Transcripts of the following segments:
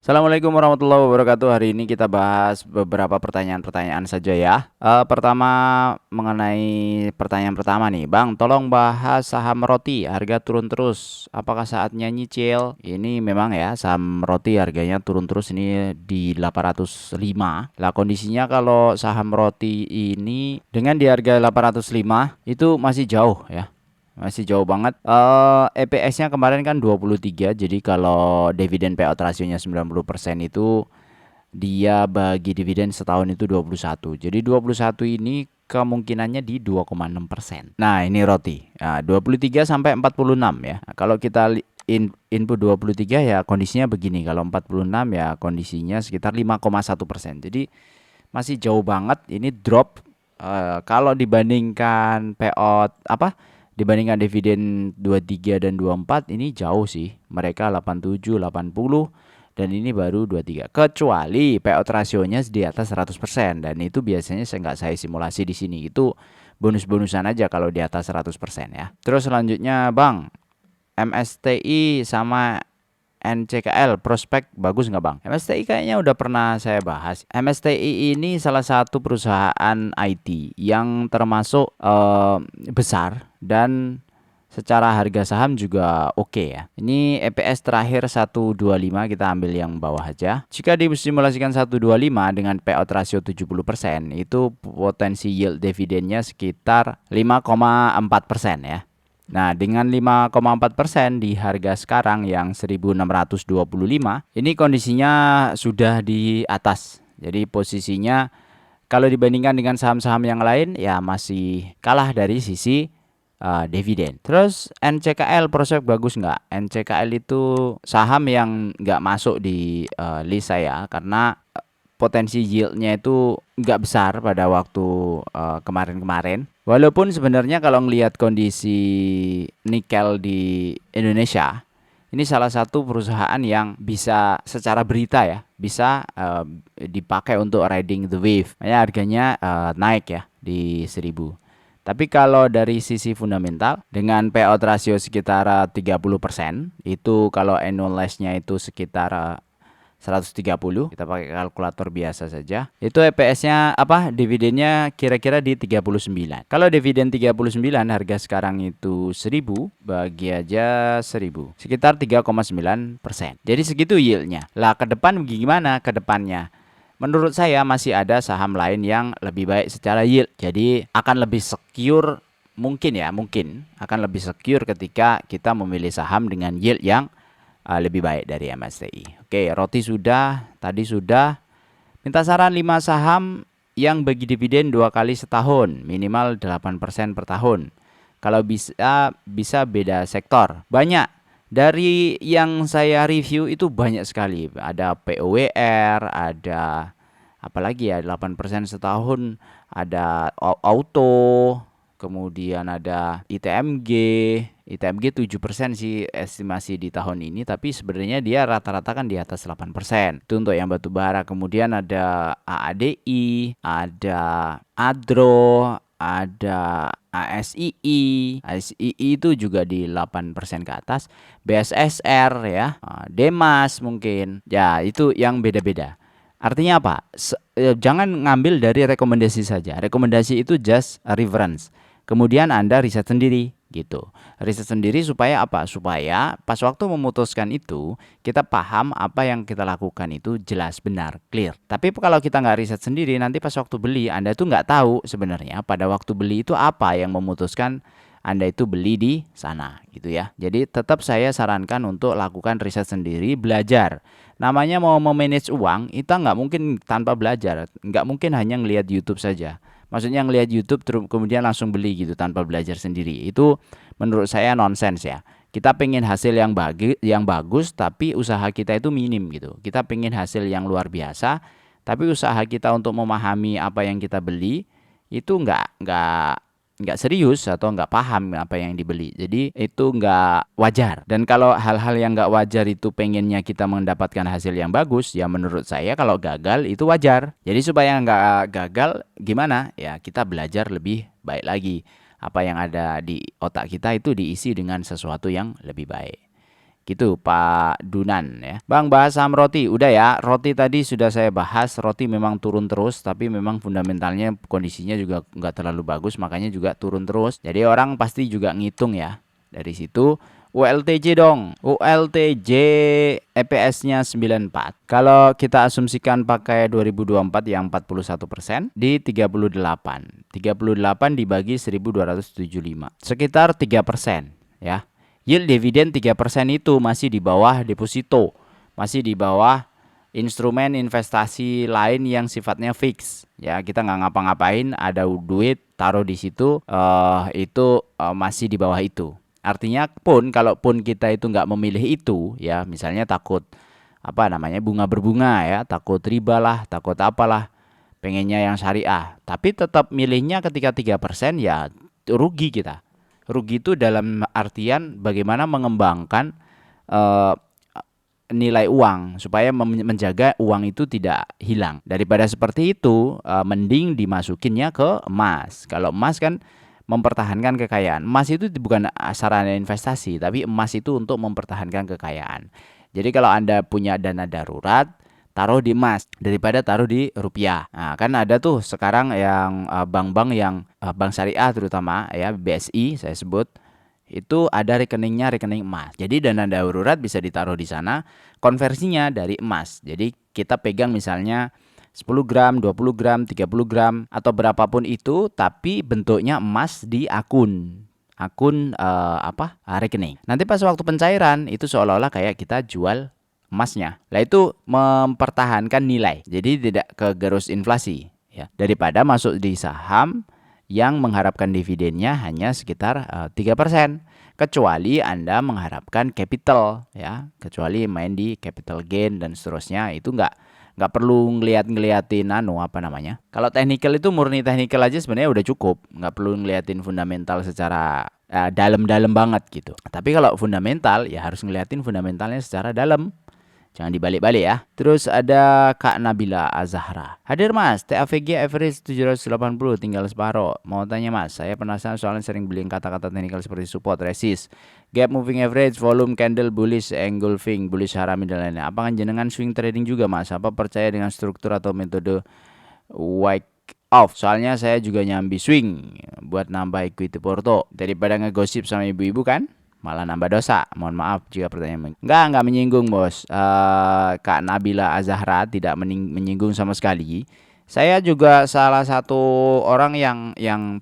Assalamualaikum warahmatullahi wabarakatuh. Hari ini kita bahas beberapa pertanyaan-pertanyaan saja ya. Pertama mengenai pertanyaan pertama nih, Bang, tolong bahas saham roti, harga turun terus. Apakah saatnya nyicil? Ini memang ya, saham roti harganya turun terus ini di 805. Lah kondisinya kalau saham roti ini dengan di harga 805 itu masih jauh ya. Masih jauh banget. EPS-nya kemarin kan 23. Jadi kalau dividen payout rasionya 90% itu dia bagi dividen setahun itu 21. Jadi 21 ini kemungkinannya di 2,6%. Nah, ini roti. Nah, 23 sampai 46 ya. Nah, kalau kita input 23 ya kondisinya begini. Kalau 46 ya kondisinya sekitar 5,1%. Jadi masih jauh banget. Ini drop kalau dibandingkan payout dibandingkan dividen 23 dan 24 ini jauh sih. Mereka 87, 80 dan ini baru 23. Kecuali payout rasionya di atas 100% dan itu biasanya saya simulasi di sini. Itu bonus-bonusan aja kalau di atas 100% ya. Terus selanjutnya, Bang, MSTI sama NCKL prospek bagus nggak, Bang? MSTI kayaknya udah pernah saya bahas. MSTI ini salah satu perusahaan IT yang termasuk besar dan secara harga saham juga oke ya. Ini EPS terakhir 125, kita ambil yang bawah aja. Jika disimulasikan 125 dengan payout rasio 70%, itu potensi yield dividennya sekitar 5,4% ya. Nah, dengan 5,4% di harga sekarang yang 1625, ini kondisinya sudah di atas. Jadi posisinya kalau dibandingkan dengan saham-saham yang lain ya masih kalah dari sisi dividen. Terus NCKL prospek bagus nggak? NCKL itu saham yang nggak masuk di list saya karena potensi yieldnya itu nggak besar pada waktu kemarin-kemarin. Walaupun sebenarnya kalau ngelihat kondisi nikel di Indonesia, ini salah satu perusahaan yang bisa secara berita ya, bisa dipakai untuk riding the wave. Makanya harganya naik ya di 1000. Tapi kalau dari sisi fundamental dengan payout ratio sekitar 30%, itu kalau annualized-nya itu sekitar 130, kita pakai kalkulator biasa saja. Itu EPS-nya dividennya kira-kira di 39. Kalau dividen 39 harga sekarang itu 1000, bagi aja 1000. Sekitar 3,9%. Jadi segitu yield-nya. Lah ke depan gimana ke depannya? Menurut saya masih ada saham lain yang lebih baik secara yield. Jadi akan lebih secure mungkin akan lebih secure ketika kita memilih saham dengan yield yang lebih baik dari MSTI. Oke, roti sudah, tadi sudah. Minta saran 5 saham yang bagi dividen 2 kali setahun, minimal 8% per tahun. Kalau bisa beda sektor. Banyak. Dari yang saya review itu banyak sekali. Ada POWR, ada apalagi ya 8% setahun, ada auto, kemudian ada ITMG 7% sih estimasi di tahun ini, tapi sebenarnya dia rata-rata kan di atas 8%. Itu untuk yang batu bara. Kemudian ada AADI, ada Adro, ada ASII itu juga di 8% ke atas. BSSR ya, Demas mungkin. Ya, itu yang beda-beda. Artinya apa? Jangan ngambil dari rekomendasi saja. Rekomendasi itu just a reference. Kemudian Anda riset sendiri gitu. Riset sendiri supaya apa? Supaya pas waktu memutuskan itu kita paham apa yang kita lakukan itu jelas, benar, clear. Tapi kalau kita nggak riset sendiri, nanti pas waktu beli Anda tuh nggak tahu sebenarnya pada waktu beli itu apa yang memutuskan Anda itu beli di sana gitu ya. Jadi tetap saya sarankan untuk lakukan riset sendiri, belajar. Namanya mau memanage uang, itu nggak mungkin tanpa belajar. Nggak mungkin hanya ngelihat YouTube saja. Maksudnya ngelihat YouTube terus kemudian langsung beli gitu tanpa belajar sendiri. Itu menurut saya nonsens ya. Kita pengen hasil yang bagus tapi usaha kita itu minim gitu. Kita pengen hasil yang luar biasa tapi usaha kita untuk memahami apa yang kita beli itu nggak serius atau nggak paham apa yang dibeli. Jadi itu nggak wajar. Dan kalau hal-hal yang nggak wajar itu pengennya kita mendapatkan hasil yang bagus, ya menurut saya kalau gagal itu wajar. Jadi supaya nggak gagal gimana? Ya kita belajar lebih baik lagi. Apa yang ada di otak kita itu diisi dengan sesuatu yang lebih baik. Gitu Pak Dunan ya. Bang, bahas saham roti. Udah ya, roti tadi sudah saya bahas. Roti memang turun terus, tapi memang fundamentalnya kondisinya juga nggak terlalu bagus, makanya juga turun terus. Jadi orang pasti juga ngitung ya. Dari situ ULTJ dong. ULTJ EPS-nya 94. Kalau kita asumsikan pakai 2024 yang 41% di 38. 38 dibagi 1275. Sekitar 3% ya. Yield dividen 3% itu masih di bawah deposito, masih di bawah instrumen investasi lain yang sifatnya fix. Ya, kita nggak ngapa-ngapain, ada duit taruh di situ, masih di bawah itu. Artinya kalaupun kita itu nggak memilih itu, ya misalnya takut bunga berbunga ya, takut riba lah, takut apalah, pengennya yang syariah, tapi tetap milihnya ketika 3% ya rugi kita. Rugi itu dalam artian bagaimana mengembangkan nilai uang supaya menjaga uang itu tidak hilang. Daripada seperti itu, mending dimasukinnya ke emas. Kalau emas kan mempertahankan kekayaan. Emas itu bukan sarana investasi, tapi emas itu untuk mempertahankan kekayaan. Jadi kalau Anda punya dana darurat, taruh di emas daripada taruh di rupiah. Nah, kan ada tuh sekarang yang bank-bank yang bank syariah terutama ya, BSI saya sebut, itu ada rekeningnya rekening emas. Jadi dana darurat bisa ditaruh di sana, konversinya dari emas. Jadi kita pegang misalnya 10 gram, 20 gram, 30 gram atau berapapun itu, tapi bentuknya emas di akun rekening. Nanti pas waktu pencairan itu seolah-olah kayak kita jual emasnya. Lah itu mempertahankan nilai. Jadi tidak kegerus inflasi ya. Daripada masuk di saham yang mengharapkan dividennya hanya sekitar 3%. Kecuali Anda mengharapkan capital ya. Kecuali main di capital gain dan seterusnya, itu nggak perlu ngeliatin Kalau technical itu murni technical aja sebenarnya udah cukup. Nggak perlu ngeliatin fundamental secara dalam-dalam banget gitu. Tapi kalau fundamental ya harus ngeliatin fundamentalnya secara dalam. Jangan dibalik-balik ya. Terus ada Kak Nabila Azahra. Hadir Mas, TAVG average 780 tinggal separuh. Mau tanya Mas, saya penasaran soalnya sering beli kata-kata teknikal seperti support, resist, gap moving average, volume candle bullish, engulfing, bullish harami dan lainnya. Apakah jenengan swing trading juga Mas? Apa percaya dengan struktur atau metode wake off? Soalnya saya juga nyambi swing buat nambah equity porto. Daripada ngegosip sama ibu-ibu kan, malah nambah dosa. Mohon maaf jika pertanyaan nggak menyinggung bos. Kak Nabila Azahra tidak menyinggung sama sekali. Saya juga salah satu orang yang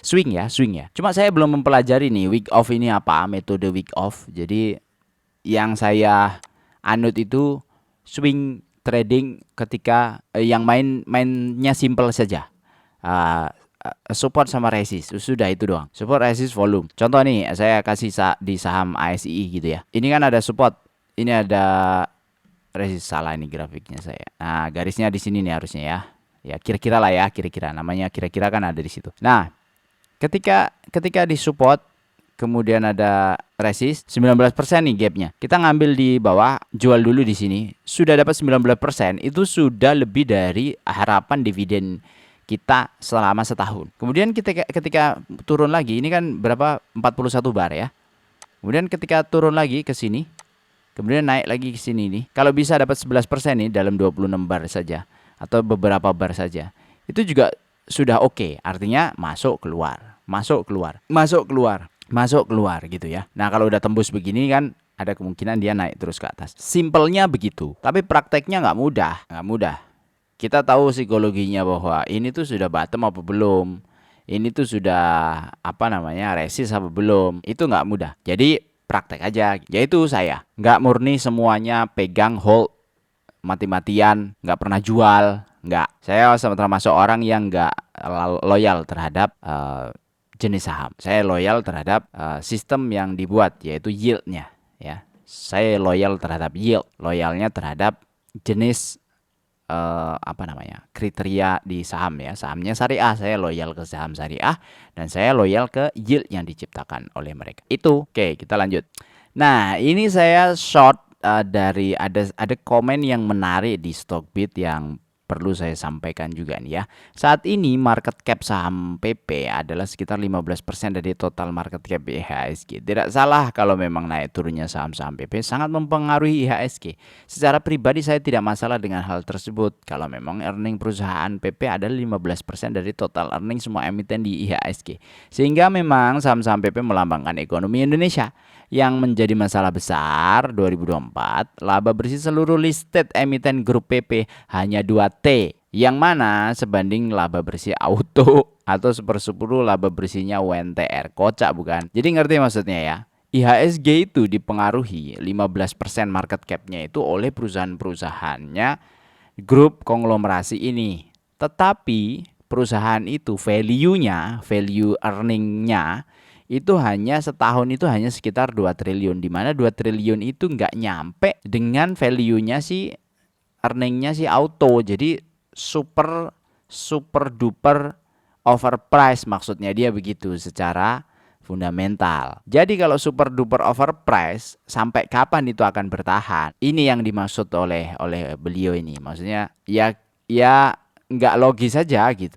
swing ya. Cuma saya belum mempelajari nih week off ini apa, metode week off. Jadi yang saya anut itu swing trading ketika yang mainnya simple saja. Support sama resist, sudah itu doang. Support, resist, volume. Contoh nih, saya kasih di saham ASI gitu ya. Ini kan ada support, ini ada resist. Salah ini grafiknya saya. Nah, garisnya di sini nih harusnya ya. Ya kira-kira lah ya, kira-kira namanya kira-kira kan ada di situ. Nah, ketika di support kemudian ada resist 19% nih gapnya. Kita ngambil di bawah, jual dulu di sini. Sudah dapat 19%, itu sudah lebih dari harapan dividen kita selama setahun. Kemudian ketika turun lagi, ini kan berapa? 41 bar ya. Kemudian ketika turun lagi ke sini, kemudian naik lagi ke sini nih. Kalau bisa dapat 11% nih dalam 26 bar saja atau beberapa bar saja. Itu juga sudah oke. Artinya masuk keluar gitu ya. Nah, kalau udah tembus begini kan ada kemungkinan dia naik terus ke atas. Simpelnya begitu. Tapi prakteknya nggak mudah. Kita tahu psikologinya bahwa ini tuh sudah bottom apa belum, ini tuh sudah resist apa belum, itu nggak mudah. Jadi praktek aja. Yaitu saya nggak murni semuanya pegang hold mati-matian, nggak pernah jual, nggak. Saya termasuk orang yang nggak loyal terhadap jenis saham. Saya loyal terhadap sistem yang dibuat, yaitu yieldnya ya. Saya loyal terhadap yield, loyalnya terhadap jenis kriteria di saham ya. Sahamnya syariah, saya loyal ke saham syariah, dan saya loyal ke yield yang diciptakan oleh mereka. Itu oke, kita lanjut. Nah, ini saya short dari ada komen yang menarik di Stockbit yang perlu saya sampaikan juga nih ya. Saat ini market cap saham PP adalah sekitar 15% dari total market cap IHSG. Tidak salah kalau memang naik turunnya saham-saham PP sangat mempengaruhi IHSG. Secara pribadi saya tidak masalah dengan hal tersebut. Kalau memang earning perusahaan PP adalah 15% dari total earning semua emiten di IHSG. Sehingga memang saham-saham PP melambangkan ekonomi Indonesia. Yang menjadi masalah besar 2024, laba bersih seluruh listed emiten grup PP hanya 2T, yang mana sebanding laba bersih auto atau 1/10 laba bersihnya WNTR. Kocak bukan? Jadi ngerti maksudnya ya? IHSG itu dipengaruhi 15% market cap-nya itu oleh perusahaan-perusahaannya grup konglomerasi ini. Tetapi perusahaan itu value earning-nya itu hanya setahun itu hanya sekitar 2 triliun, di mana 2 triliun itu nggak nyampe dengan value-nya si earning-nya si auto. Jadi super duper overprice, maksudnya dia begitu secara fundamental. Jadi kalau super duper overprice, sampai kapan itu akan bertahan? Ini yang dimaksud oleh beliau ini. Maksudnya ya nggak logis saja gitu.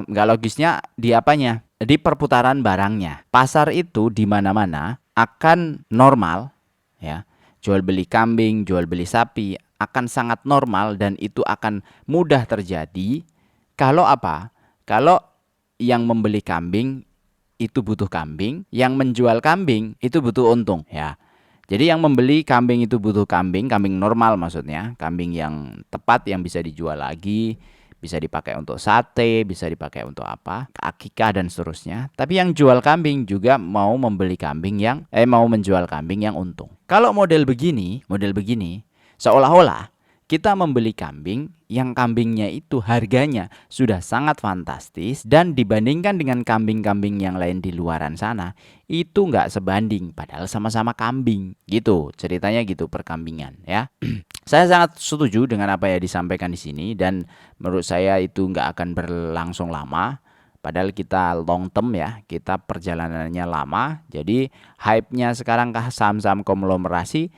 Nggak logisnya di apanya? Di perputaran barangnya. Pasar itu di mana-mana akan normal ya. Jual beli kambing, jual beli sapi akan sangat normal dan itu akan mudah terjadi kalau apa? Kalau yang membeli kambing itu butuh kambing, yang menjual kambing itu butuh untung ya. Jadi yang membeli kambing itu butuh kambing normal maksudnya, kambing yang tepat yang bisa dijual lagi, bisa dipakai untuk sate, bisa dipakai untuk apa, akikah dan seterusnya. Tapi yang jual kambing juga mau membeli kambing yang mau menjual kambing yang untung. Kalau model begini, seolah-olah kita membeli kambing yang kambingnya itu harganya sudah sangat fantastis dan dibandingkan dengan kambing-kambing yang lain di luaran sana itu nggak sebanding, padahal sama-sama kambing gitu ceritanya gitu perkambingan ya. Saya sangat setuju dengan apa yang disampaikan di sini dan menurut saya itu nggak akan berlangsung lama. Padahal kita long term ya, kita perjalanannya lama. Jadi hype-nya sekarang ke saham-saham konglomerasi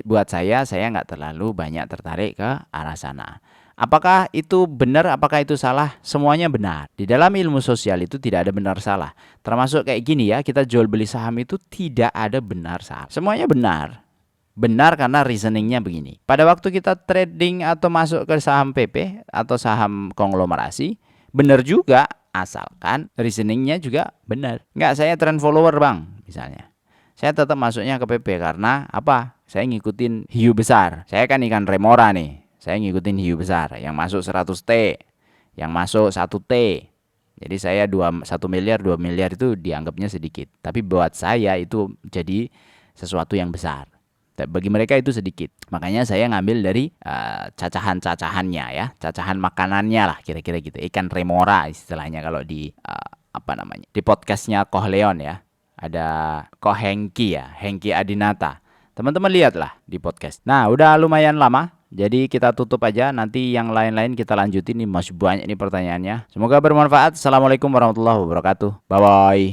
buat saya nggak terlalu banyak tertarik ke arah sana. Apakah itu benar? Apakah itu salah? Semuanya benar. Di dalam ilmu sosial itu tidak ada benar salah. Termasuk kayak gini ya, kita jual beli saham itu tidak ada benar salah. Semuanya benar. Benar karena reasoningnya begini. Pada waktu kita trading atau masuk ke saham PP atau saham konglomerasi, benar juga asalkan reasoningnya juga benar. Nggak, saya trend follower bang misalnya. Saya tetap masuknya ke PP karena apa? Saya ngikutin hiu besar. Saya kan ikan remora nih. Saya ngikutin hiu besar yang masuk 100T, yang masuk 1T. Jadi saya 1 miliar, 2 miliar itu dianggapnya sedikit. Tapi buat saya itu jadi sesuatu yang besar. Bagi mereka itu sedikit. Makanya saya ngambil dari cacahan-cacahannya ya, cacahan makanannya lah kira-kira gitu. Ikan remora istilahnya kalau di di podcastnya Koh Leon ya. Ada Ko Hengki ya, Hengki Adinata. Teman-teman lihatlah di podcast. Nah, udah lumayan lama. Jadi kita tutup aja. Nanti yang lain-lain kita lanjutin nih. Masih banyak nih pertanyaannya. Semoga bermanfaat. Assalamualaikum warahmatullahi wabarakatuh. Bye-bye.